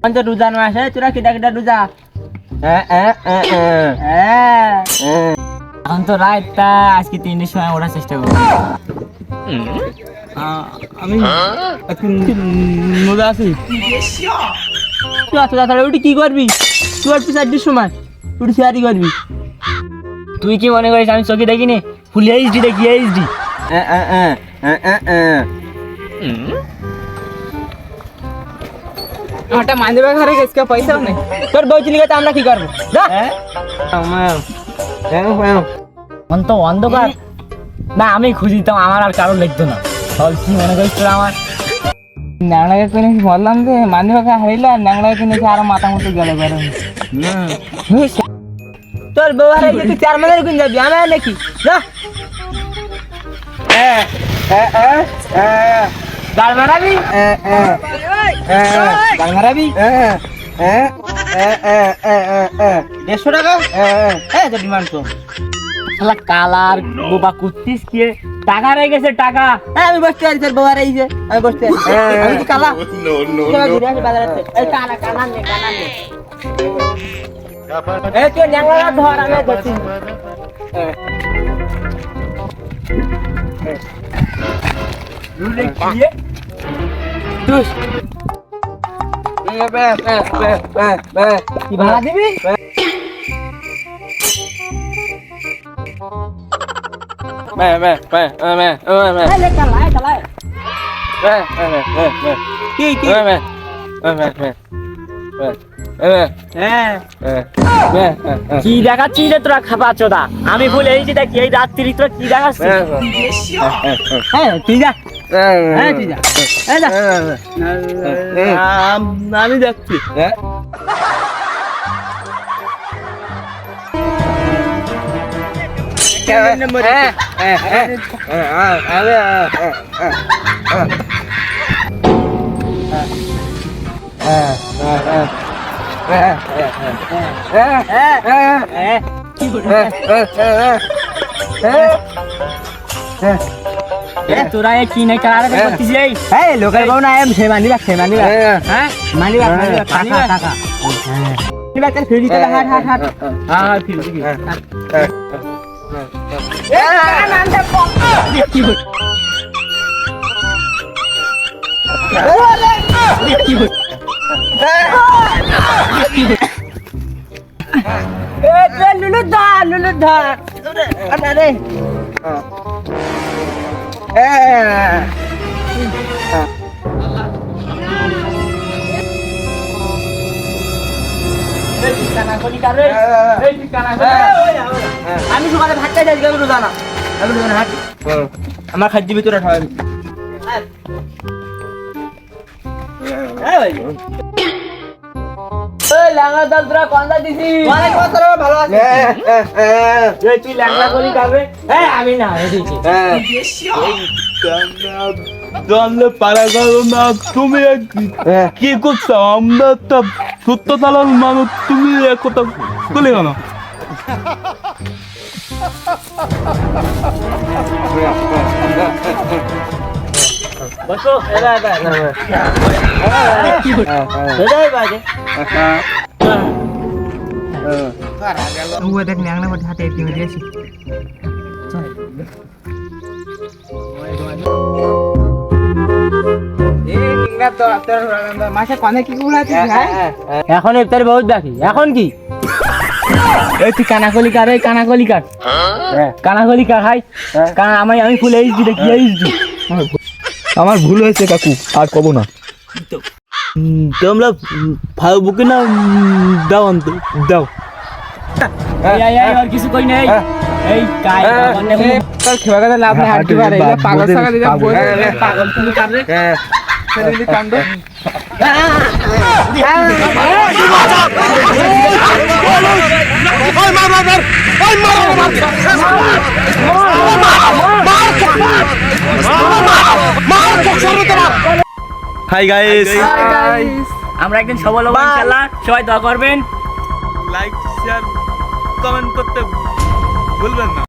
অন্ত রোজার মাসে তোরা কিটা কিটা রোজা এখন তো রাতটা আজকে 3টার সময় ওঠার চেষ্টা করবো। আমি এখন রোজা আছি। তুই এত তাড়াতাড়ি উঠি কি করবি? তুই আর 4টার সময় উঠি শেয়ারই করবি। তুই কি মনে করিস আমি চোখে দেখিনি? ফুল এইচডি দেখি এইচডি। ওটা মানদেবে ঘরে গেছে পয়সাও নেই। তোর বউ চিনি গেছে আমরা কি করবো? অন্ত অন্ধকার না আমি খুঁজিতাম আমার আর কারো লিখতো না। বল কি মনে করিস তোর আমার? ন্যাংলাকে কিনে বললাম যে মানদেবে হারিলে আর ন্যাংলাকে কিনেছি আরো মাথা মতো গেলে বেরো। তোর বউ হারিয়ে তুই 4 মাসের কিনে যাবি আমার নাকি? যা গাল মারাবি গাল মারাবি 150 টাকা তো ডিমান্ড তো শালা কালার বোবা কুত্তিস কি টাকা রয়ে গেছে টাকা। আমি বসতে আছি তোর বাবা রইছে আমি বসতে আছি। আমি কি কালা ঘুরে আসি বাজারে। এই কালা কালা নে এই তুই ন্যাংলা ধর আমি বসি। রুলে কি তুই কি ভাড়া দিবি? কি দেখাচ্ছিস রে তোরা খাবা চোদা? আমি ভুল এইছি দেখি এই রাত্রি তোরা কি দেখাচ্ছিস? হ্যাঁ তুই যা তুই যা আমি যাচ্ছি। তোরা কি নাই কার করছিস? এই লোকাল বউ না এম সে মানিবা হ্যাঁ মানিবা টাকা নিবা চল ফিরি চল হাট হাট হাট হ্যাঁ ফিরি এ নাম দে কি হল কি হল এ লুলু ধর আরে আমি সকালে ভাত খাই যাই রোজা না আমার খাদ্য ভিতরে খাওয়াবি। ল্যাংড়া দল তোরা কন্দা দিছিস ভালো আছে তুই ল্যাংড়া করি খাবে? আমি না জানলে পারা গেল না তুমি কি করছো? আমরা তো সত্য তালার মানুষ, তুমি কথা বলে গেল। বসো দেখ ন্যাংলা হাতে দিয়েছি। এখন ইফতারি বহুত বাকি। এখন কি এই তুই কানাকলি কার কানাকলি কার খাই কারণ আমি ফুল এইচডি দেখি এইচডি। আমার ভুল হয়েছে কাকু, আর কব না। তোমরা বুকে না দাও অন্ত দাও। আর কিছু কই নাই এই কাই খেবা কথা লাভ নাই হাঁটতে পারে পাগল ছাগল দিলে পাগল তুমি কারে ছেলেলি কাণ্ড হাই গাইস, আমরা একদিন সফল হব ইনশাআল্লাহ। সবাই দোয়া করবেন, লাইক শেয়ার কমেন্ট করতে ভুলবেন না।